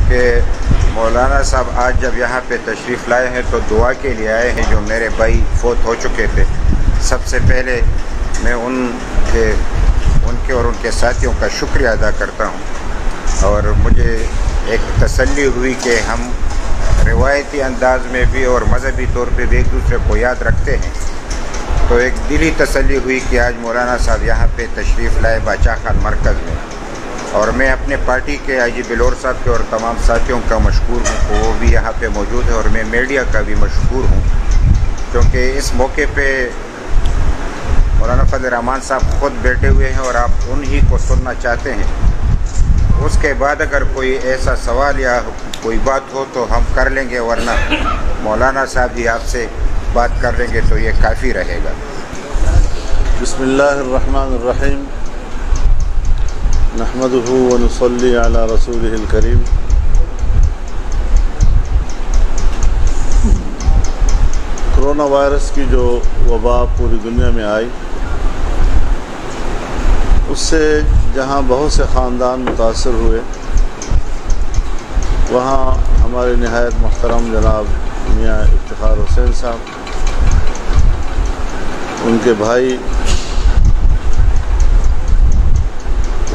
کہ مولانا صاحب آج جب یہاں پہ تشریف لائے ہیں تو دعا کے لیے آئے ہیں. جو میرے بھائی فوت ہو چکے تھے، سب سے پہلے میں ان کے اور ان کے ساتھیوں کا شکریہ ادا کرتا ہوں. اور مجھے ایک تسلی ہوئی کہ ہم روایتی انداز میں بھی اور مذہبی طور پہ بھی ایک دوسرے کو یاد رکھتے ہیں. تو ایک دلی تسلی ہوئی کہ آج مولانا صاحب یہاں پہ تشریف لائے باچا خان مرکز میں. اور میں اپنے پارٹی کے آئی جی بلور صاحب کے اور تمام ساتھیوں کا مشکور ہوں کہ وہ بھی یہاں پہ موجود ہے. اور میں میڈیا کا بھی مشکور ہوں کیونکہ اس موقع پہ مولانا فضل الرحمان صاحب خود بیٹھے ہوئے ہیں اور آپ انہی کو سننا چاہتے ہیں. اس کے بعد اگر کوئی ایسا سوال یا کوئی بات ہو تو ہم کر لیں گے، ورنہ مولانا صاحب ہی آپ سے بات کر لیں گے تو یہ کافی رہے گا. بسم اللہ الرحمن الرحیم، نحمدہ ونصلی علی رسولہ الکریم. کرونا وائرس کی جو وبا پوری دنیا میں آئی، اس سے جہاں بہت سے خاندان متاثر ہوئے، وہاں ہمارے نہایت محترم جناب میاں افتخار حسین صاحب، ان کے بھائی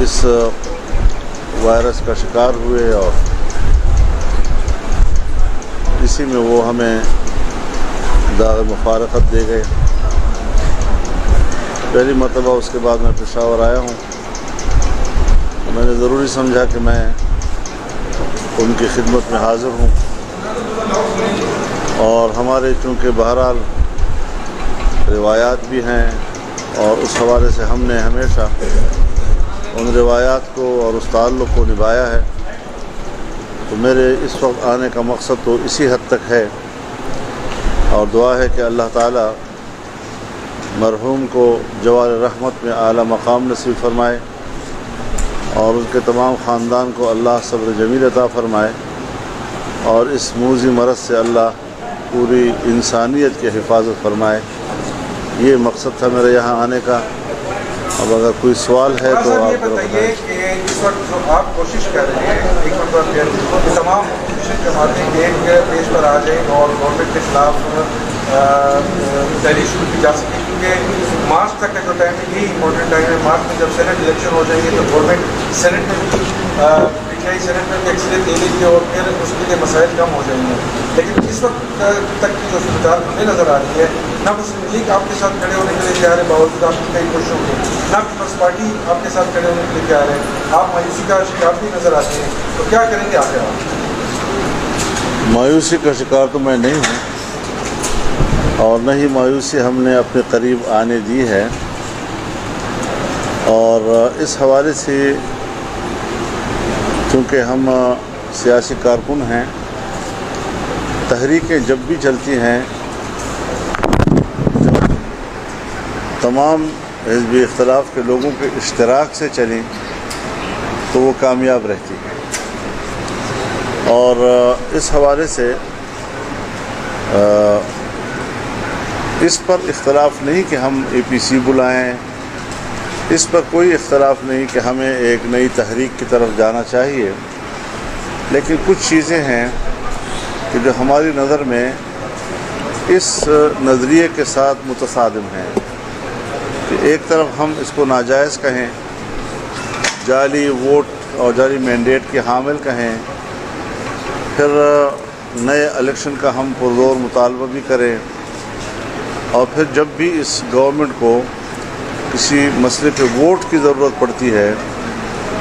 اس وائرس کا شکار ہوئے اور اسی میں وہ ہمیں داغ مفارقت دے گئے. پہلی مرتبہ اس کے بعد میں پشاور آیا ہوں. میں نے ضروری سمجھا کہ میں ان کی خدمت میں حاضر ہوں. اور ہمارے چونکہ بہرحال روایات بھی ہیں اور اس حوالے سے ہم نے ہمیشہ ان روایات کو اور اس تعلق کو نبھایا ہے، تو میرے اس وقت آنے کا مقصد تو اسی حد تک ہے. اور دعا ہے کہ اللہ تعالیٰ مرحوم کو جوار رحمت میں اعلیٰ مقام نصیب فرمائے اور ان کے تمام خاندان کو اللہ صبر جمیل عطا فرمائے اور اس موذی مرض سے اللہ پوری انسانیت کی حفاظت فرمائے. یہ مقصد تھا میرے یہاں آنے کا. اب اگر کوئی سوال ہے تو آپ بتائیے کہ اس وقت جو آپ کوشش کر رہے ہیں ایک مرتبہ پھر تمام اپوزیشن جماعتیں ایک پیج پر آ جائیں اور گورنمنٹ کے خلاف تحریک شروع کی جا سکے، کیونکہ مارچ تک کا جو ٹائم ہے یہی امپورٹنٹ ٹائم ہے. مارچ میں جب سینٹ الیکشن ہو جائیں گے تو گورنمنٹ سینٹ میں بھی پی سینٹ میں بھی ایکسیلیٹ لے لے گی اور پھر اس کے لیے مسائل کم ہو جائیں گے. لیکن اس وقت تک کی جو صورتحال ہمیں نظر آ رہی ہے، نہ مسلم لیگ آپ کے ساتھ کھڑے ہونے کے لیے تیار ہے باوجود آپ کی کئی کوششوں کے، نہ پیپلز پارٹی آپ کے ساتھ کھڑے ہونے کے لیے تیار ہے. آپ مایوسی کا شکار بھی نظر آتے ہیں، تو کیا کریں گے آخر آپ؟ مایوسی کا شکار تو میں نہیں ہوں اور نہ ہی مایوسی ہم نے اپنے قریب آنے دی ہے. اور اس حوالے سے چونکہ ہم سیاسی کارکن ہیں، تحریکیں جب بھی چلتی ہیں تمام حزبی اختلاف کے لوگوں کے اشتراک سے چلیں تو وہ کامیاب رہتی ہے. اور اس حوالے سے اس پر اختلاف نہیں کہ ہم اے پی سی بلائیں، اس پر کوئی اختلاف نہیں کہ ہمیں ایک نئی تحریک کی طرف جانا چاہیے. لیکن کچھ چیزیں ہیں کہ جو ہماری نظر میں اس نظریے کے ساتھ متصادم ہیں کہ ایک طرف ہم اس کو ناجائز کہیں، جعلی ووٹ اور جعلی مینڈیٹ کے حامل کہیں، پھر نئے الیکشن کا ہم پرزور مطالبہ بھی کریں، اور پھر جب بھی اس گورنمنٹ کو کسی مسئلے پہ ووٹ کی ضرورت پڑتی ہے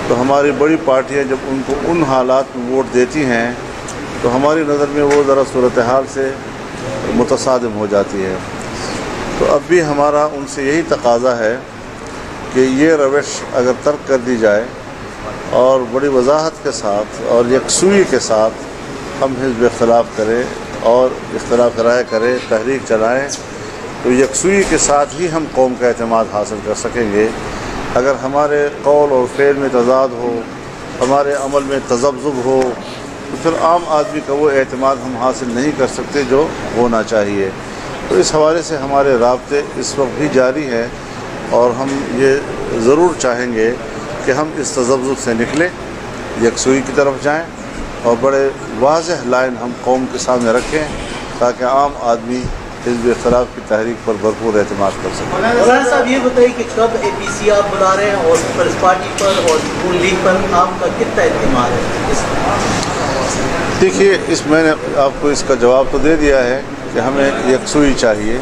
تو ہماری بڑی پارٹیاں جب ان کو ان حالات میں ووٹ دیتی ہیں تو ہماری نظر میں وہ ذرا صورتحال سے متصادم ہو جاتی ہے. تو اب بھی ہمارا ان سے یہی تقاضا ہے کہ یہ روش اگر ترک کر دی جائے اور بڑی وضاحت کے ساتھ اور یکسوئی کے ساتھ ہم حزب اختلاف کریں اور اختلاف رائے کریں، تحریک چلائیں، تو یکسوئی کے ساتھ ہی ہم قوم کا اعتماد حاصل کر سکیں گے. اگر ہمارے قول اور فعل میں تضاد ہو، ہمارے عمل میں تذبذب ہو، تو پھر عام آدمی کا وہ اعتماد ہم حاصل نہیں کر سکتے جو ہونا چاہیے. تو اس حوالے سے ہمارے رابطے اس وقت بھی جاری ہیں اور ہم یہ ضرور چاہیں گے کہ ہم اس تذبذب سے نکلیں، یکسوئی کی طرف جائیں اور بڑے واضح لائن ہم قوم کے سامنے رکھیں تاکہ عام آدمی حزب اختلاف کی تحریک پر بھرپور اعتماد کر سکیں۔ مولانا صاحب یہ بتائیے کہ کب اے پی سی آپ بلا رہے ہیں اور پیپلز پارٹی پر اور نون لیگ پر آپ کا کتنا اعتماد ہے؟ دیکھیے میں نے آپ کو اس کا جواب تو دے دیا ہے کہ ہمیں یکسوئی چاہیے،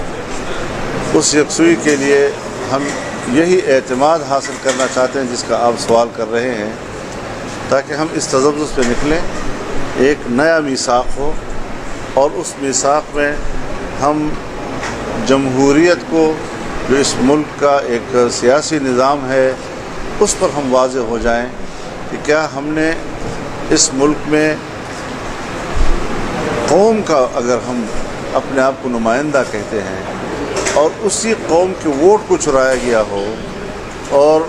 اس یکسوئی کے لیے ہم یہی اعتماد حاصل کرنا چاہتے ہیں جس کا آپ سوال کر رہے ہیں، تاکہ ہم اس تذبذب سے نکلیں، ایک نیا میثاق ہو اور اس میثاق میں ہم جمہوریت کو جو اس ملک کا ایک سیاسی نظام ہے اس پر ہم واضح ہو جائیں کہ کیا ہم نے اس ملک میں قوم کا، اگر ہم اپنے آپ کو نمائندہ کہتے ہیں اور اسی قوم کے ووٹ کو چرایا گیا ہو اور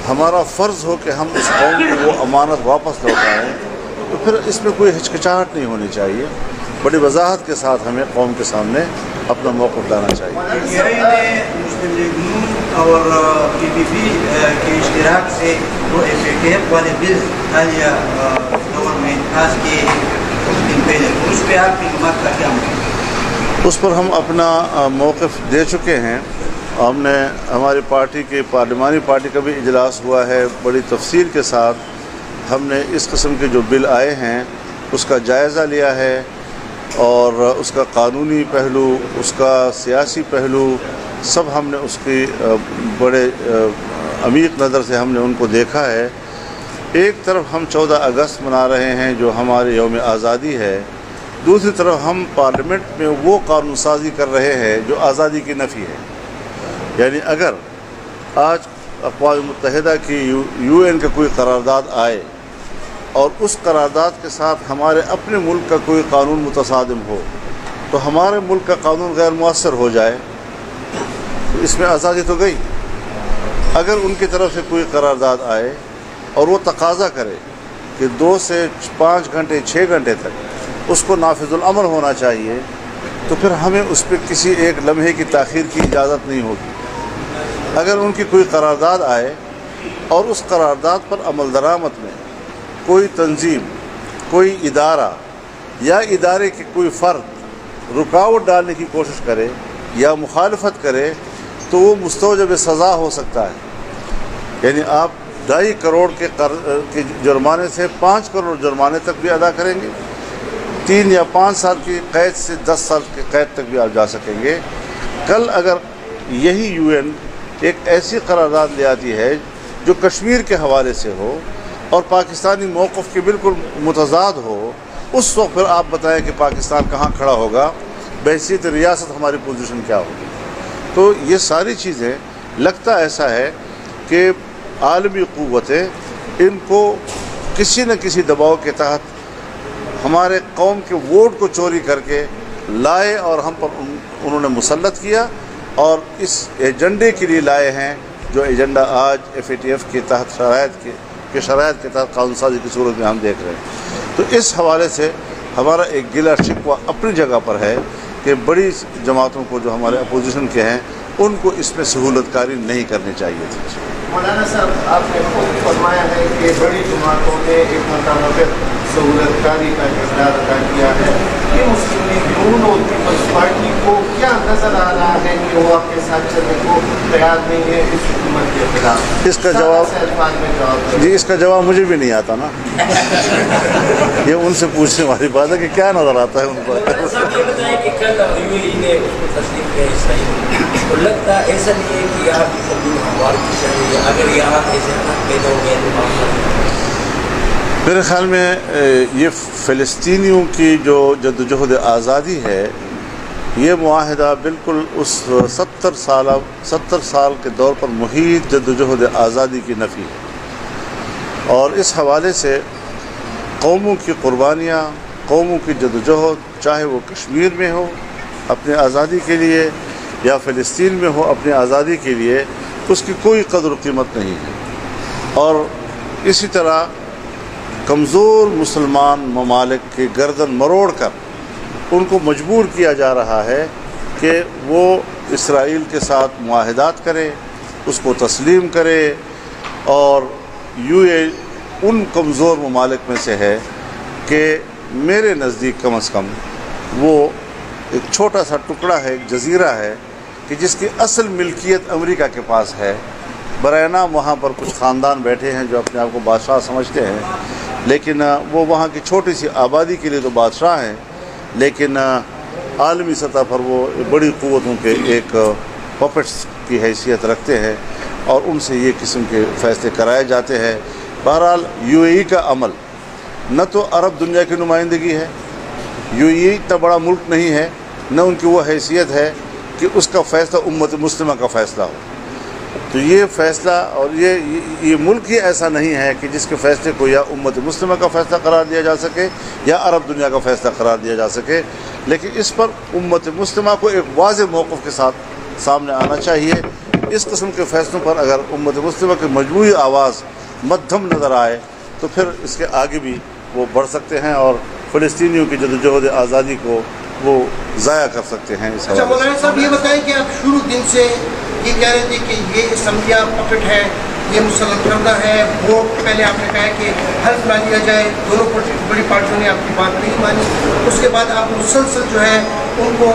ہمارا فرض ہو کہ ہم اس قوم کو وہ امانت واپس لوٹائیں، تو پھر اس میں کوئی ہچکچاہٹ نہیں ہونی چاہیے، بڑی وضاحت کے ساتھ ہمیں قوم کے سامنے اپنا موقف لانا چاہیے۔ مسلم لیگ نون اور پی پی پی کے اشتراک سے وہ ایف اے ٹی ایف والے بل حالیہ دور میں پاس کیے کچھ دن پہلے، اس پہ آپ کی حکومت کا کیا موقف؟ اس پر ہم اپنا موقف دے چکے ہیں۔ ہم نے ہماری پارٹی کے پارلیمانی پارٹی کا بھی اجلاس ہوا ہے، بڑی تفصیل کے ساتھ ہم نے اس قسم کے جو بل آئے ہیں اس کا جائزہ لیا ہے، اور اس کا قانونی پہلو، اس کا سیاسی پہلو سب ہم نے اس کی بڑے عمیق نظر سے ہم نے ان کو دیکھا ہے۔ ایک طرف ہم 14 اگست منا رہے ہیں جو ہمارے یوم آزادی ہے، دوسری طرف ہم پارلیمنٹ میں وہ قانون سازی کر رہے ہیں جو آزادی کی نفی ہے۔ یعنی اگر آج اقوام متحدہ کی یو این کا کوئی قرارداد آئے اور اس قرارداد کے ساتھ ہمارے اپنے ملک کا کوئی قانون متصادم ہو تو ہمارے ملک کا قانون غیر مؤثر ہو جائے تو اس میں آزادی تو گئی۔ اگر ان کی طرف سے کوئی قرارداد آئے اور وہ تقاضا کرے کہ 2 سے 5 گھنٹے 6 گھنٹے تک اس کو نافذ العمل ہونا چاہیے تو پھر ہمیں اس پہ کسی ایک لمحے کی تاخیر کی اجازت نہیں ہوگی۔ اگر ان کی کوئی قرارداد آئے اور اس قرارداد پر عمل درآمد میں کوئی تنظیم، کوئی ادارہ یا ادارے کے کوئی فرد رکاوٹ ڈالنے کی کوشش کرے یا مخالفت کرے تو وہ مستوجب سزا ہو سکتا ہے۔ یعنی آپ 2.5 کروڑ کے جرمانے سے 5 کروڑ جرمانے تک بھی ادا کریں گے، 3 یا 5 سال کی قید سے 10 سال کی قید تک بھی آپ جا سکیں گے۔ کل اگر یہی یو این ایک ایسی قرارداد لے آتی ہے جو کشمیر کے حوالے سے ہو اور پاکستانی موقف کے بالکل متضاد ہو، اس وقت پھر آپ بتائیں کہ پاکستان کہاں کھڑا ہوگا، بحیثیت ریاست ہماری پوزیشن کیا ہوگی۔ تو یہ ساری چیزیں لگتا ایسا ہے کہ عالمی قوتیں ان کو کسی نہ کسی دباؤ کے تحت ہمارے قوم کے ووٹ کو چوری کر کے لائے اور ہم پر انہوں نے مسلط کیا اور اس ایجنڈے کے لیے لائے ہیں جو ایجنڈا آج ایف اے ٹی ایف کے تحت شرائط کے تحت قانون سازی کی صورت میں ہم دیکھ رہے ہیں۔ تو اس حوالے سے ہمارا ایک گلہ شکوہ اپنی جگہ پر ہے کہ بڑی جماعتوں کو جو ہمارے اپوزیشن کے ہیں ان کو اس میں سہولت کاری نہیں کرنی چاہیے تھی۔ مولانا صاحب، آپ نے خود فرمایا ہے کہ بڑی جماعتوں نے ایک مرتبہ پھر سہولت کاری کا کردار ادا کیا ہے۔ یہ مسلم لیگ نون اور پیپلز پارٹی کو کیا نظر آ رہا ہے کہ وہ آپ کے ساتھ چلنے کو تیار نہیں ہے اس حکومت کے خلاف؟ اس کا جواب جی، اس کا جواب مجھے بھی نہیں آتا نا۔ یہ ان سے پوچھنے والی بات ہے کہ کیا نظر آتا ہے ان کو۔ یہ بتائیں کہ کل یو اے ای نے اس کو تصدیق کیا اسرائیل، تو لگتا ایسا نہیں ہے کہ یہاں کی قبول ہموار کی چاہیے، اگر یہاں ایسے حق پیدا ہو گئے تو معاملہ۔ میرے خیال میں یہ فلسطینیوں کی جو جدوجہد آزادی ہے، یہ معاہدہ بالکل اس 70 سال کے دور پر محیط جدوجہد آزادی کی نفی ہے، اور اس حوالے سے قوموں کی قربانیاں، قوموں کی جدوجہد، چاہے وہ کشمیر میں ہو اپنے آزادی کے لیے یا فلسطین میں ہو اپنی آزادی کے لیے، اس کی کوئی قدر و قیمت نہیں ہے۔ اور اسی طرح کمزور مسلمان ممالک کی گردن مروڑ کر ان کو مجبور کیا جا رہا ہے کہ وہ اسرائیل کے ساتھ معاہدات کرے، اس کو تسلیم کرے، اور یو اے ان کمزور ممالک میں سے ہے کہ میرے نزدیک کم از کم وہ ایک چھوٹا سا ٹکڑا ہے، ایک جزیرہ ہے کہ جس کی اصل ملکیت امریکہ کے پاس ہے۔ برائے نام وہاں پر کچھ خاندان بیٹھے ہیں جو اپنے آپ کو بادشاہ سمجھتے ہیں، لیکن وہ وہاں کی چھوٹی سی آبادی کے لیے تو بادشاہ ہیں، لیکن عالمی سطح پر وہ بڑی قوتوں کے ایک پپٹس کی حیثیت رکھتے ہیں اور ان سے یہ قسم کے فیصلے کرائے جاتے ہیں۔ بہرحال UAE کا عمل نہ تو عرب دنیا کی نمائندگی ہے، UAE اتنا بڑا ملک نہیں ہے، نہ ان کی وہ حیثیت ہے کہ اس کا فیصلہ امت مسلمہ کا فیصلہ ہو۔ تو یہ فیصلہ اور یہ ملک ہی ایسا نہیں ہے کہ جس کے فیصلے کو یا امت مسلمہ کا فیصلہ قرار دیا جا سکے یا عرب دنیا کا فیصلہ قرار دیا جا سکے، لیکن اس پر امت مسلمہ کو ایک واضح موقف کے ساتھ سامنے آنا چاہیے۔ اس قسم کے فیصلوں پر اگر امت مسلمہ کی مجموعی آواز مدھم نظر آئے تو پھر اس کے آگے بھی وہ بڑھ سکتے ہیں اور فلسطینیوں کی جدوجہد آزادی کو وہ ضائع کر سکتے ہیں۔ اس اچھا مولانا صاحب یہ بتائیں کہ آپ شروع دن سے یہ کہہ رہے تھے کہ یہ اسمبلیاں پکٹ ہے، یہ مسلم کردہ ہے، ووٹ پہلے آپ نے کہا کہ حلف نہ لیا جائے، دونوں بڑی پارٹیوں نے آپ کی بات نہیں مانی، اس کے بعد آپ مسلسل جو ہے ان کو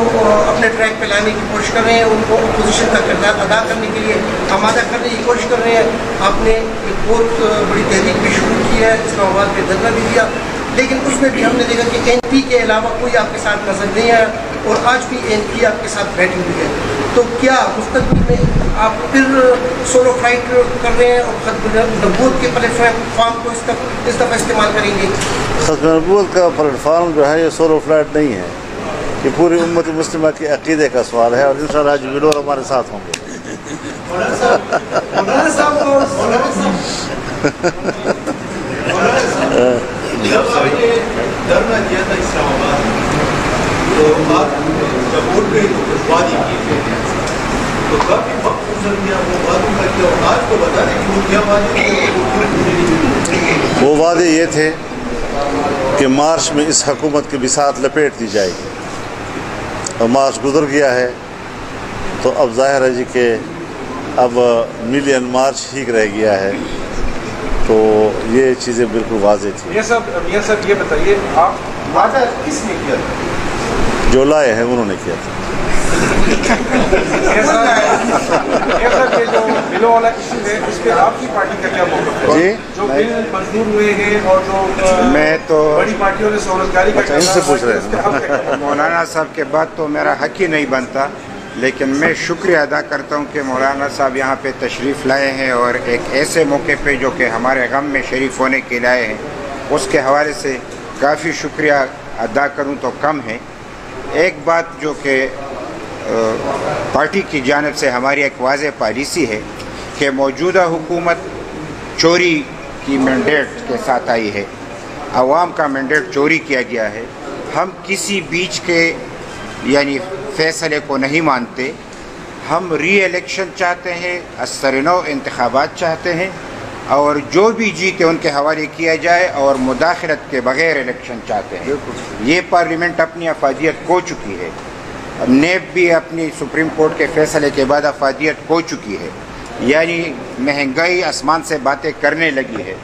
اپنے ٹریک پہ لانے کی کوشش کر رہے ہیں، ان کو اپوزیشن کا کردار ادا کرنے کے لیے آمادہ کرنے کی کوشش کر رہے ہیں۔ آپ نے ایک بہت بڑی تحریک بھی شروع کی ہے، اسلام آباد پہ دھرنا بھی دیا، لیکن اس میں بھی ہم نے دیکھا کہ NP کے علاوہ کوئی آپ کے ساتھ نظر نہیں آیا اور آج بھی NP آپ کے ساتھ بیٹھی ہوئی ہے۔ تو کیا مستقبل میں آپ پھر سولو فائٹ کر رہے ہیں اور ختم نبوت کے پلیٹ فارم کو اس دفعہ استعمال کریں گے؟ ختم نبوت کا پلیٹ فارم جو ہے یہ سولو فلائٹ نہیں ہے، یہ پوری امت مسلمہ کے عقیدے کا سوال ہے اور انشاءاللہ آج ویلور ہمارے ساتھ ہوں گے۔ جب آپ نے دھرنا کیا تھا اسلام آباد تو آپ جب ووٹ گئی تو کچھ وعدے کیے تھے، تو کافی وقت گزر گیا وہ وعدوں کا کیا، آج کو بتا دیں کہ وہ کیا وعدے تھے؟ وہ وعدے یہ تھے کہ مارچ میں اس حکومت کی بساط لپیٹ دی جائے گی، اور مارچ گزر گیا ہے تو اب ظاہر ہے جی کہ اب ملین مارچ ہی رہ گیا ہے، تو یہ چیزیں بالکل واضح تھیں۔ میاں صاحب یہ بتائیے آپ وعدہ کس نے کیا تھا؟ جو لائے ہیں انہوں نے کیا تھا۔ میاں صاحب یہ جو بلوں والا ایشو ہے اس پہ آپ کی پارٹی کا کیا موقف ہے؟ جی جو بل منظور ہوئے ہیں اور جو میں تو بڑی پارٹیوں نے سہولتکاری کا ان سے پوچھ رہے ہیں۔ مولانا صاحب کے بعد تو میرا حق ہی نہیں بنتا، لیکن میں شکریہ ادا کرتا ہوں کہ مولانا صاحب یہاں پہ تشریف لائے ہیں اور ایک ایسے موقع پہ جو کہ ہمارے غم میں شریک ہونے کے لائے ہیں، اس کے حوالے سے کافی شکریہ ادا کروں تو کم ہے۔ ایک بات جو کہ پارٹی کی جانب سے ہماری ایک واضح پالیسی ہے کہ موجودہ حکومت چوری کی مینڈیٹ کے ساتھ آئی ہے، عوام کا مینڈیٹ چوری کیا گیا ہے۔ ہم کسی بیچ کے یعنی فیصلے کو نہیں مانتے، ہم ری الیکشن چاہتے ہیں، اثر-نو انتخابات چاہتے ہیں اور جو بھی جیتے ان کے حوالے کیا جائے اور مداخلت کے بغیر الیکشن چاہتے ہیں۔ یہ پارلیمنٹ اپنی افادیت کھو چکی ہے، نیب بھی اپنی سپریم کورٹ کے فیصلے کے بعد افادیت کھو چکی ہے، یعنی مہنگائی آسمان سے باتیں کرنے لگی ہے۔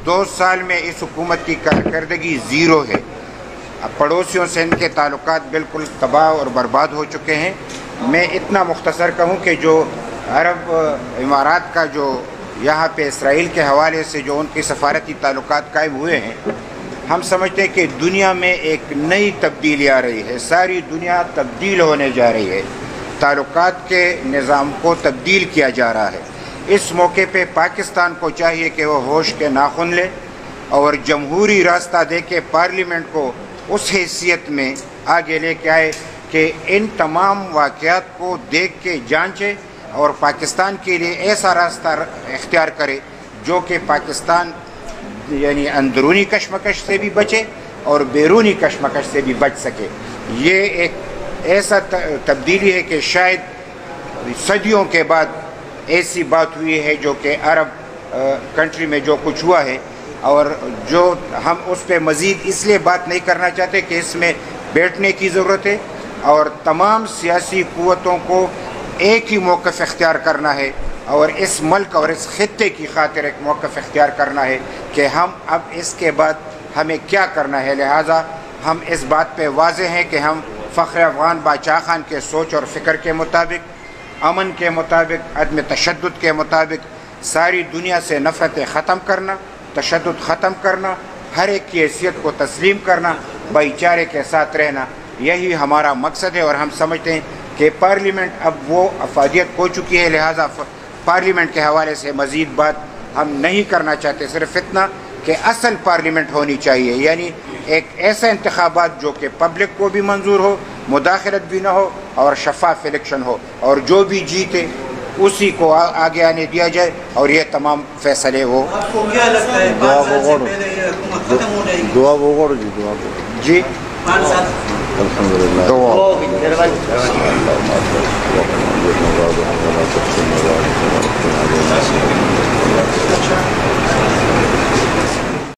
2 سال میں اس حکومت کی کارکردگی زیرو ہے، پڑوسیوں سے ان کے تعلقات بالکل تباہ اور برباد ہو چکے ہیں۔ میں اتنا مختصر کہوں کہ جو عرب امارات کا جو یہاں پہ اسرائیل کے حوالے سے جو ان کی سفارتی تعلقات قائم ہوئے ہیں، ہم سمجھتے ہیں کہ دنیا میں ایک نئی تبدیلی آ رہی ہے، ساری دنیا تبدیل ہونے جا رہی ہے، تعلقات کے نظام کو تبدیل کیا جا رہا ہے۔ اس موقع پہ پاکستان کو چاہیے کہ وہ ہوش کے ناخن لے اور جمہوری راستہ دے کے پارلیمنٹ کو اس حیثیت میں آگے لے کے آئے کہ ان تمام واقعات کو دیکھ کے جانچے اور پاکستان کے لیے ایسا راستہ اختیار کرے جو کہ پاکستان یعنی اندرونی کشمکش سے بھی بچے اور بیرونی کشمکش سے بھی بچ سکے۔ یہ ایک ایسا تبدیلی ہے کہ شاید صدیوں کے بعد ایسی بات ہوئی ہے جو کہ عرب کنٹری میں جو کچھ ہوا ہے، اور جو ہم اس پہ مزید اس لیے بات نہیں کرنا چاہتے کہ اس میں بیٹھنے کی ضرورت ہے اور تمام سیاسی قوتوں کو ایک ہی موقف اختیار کرنا ہے اور اس ملک اور اس خطے کی خاطر ایک موقف اختیار کرنا ہے کہ ہم اب اس کے بعد ہمیں کیا کرنا ہے. لہٰذا ہم اس بات پہ واضح ہیں کہ ہم فخر افغان باچا خان کے سوچ اور فکر کے مطابق، امن کے مطابق، عدم تشدد کے مطابق ساری دنیا سے نفرتیں ختم کرنا، تشدد ختم کرنا، ہر ایک کی حیثیت کو تسلیم کرنا، بھائی چارے کے ساتھ رہنا، یہی ہمارا مقصد ہے. اور ہم سمجھتے ہیں کہ پارلیمنٹ اب وہ افادیت ہو چکی ہے، لہٰذا پارلیمنٹ کے حوالے سے مزید بات ہم نہیں کرنا چاہتے. صرف اتنا کہ اصل پارلیمنٹ ہونی چاہیے، یعنی ایک ایسا انتخابات جو کہ پبلک کو بھی منظور ہو، مداخلت بھی نہ ہو اور شفاف الیکشن ہو، اور جو بھی جیتے اسی کو آگے آنے دیا جائے اور یہ تمام فیصلے وہ. آپ کو کیا لگتا ہے 5 سال سے پہلے یہ حکومت ختم ہو جائے گی؟ دعا بغور جی، دعا جی 5 سال الحمدللہ. دعا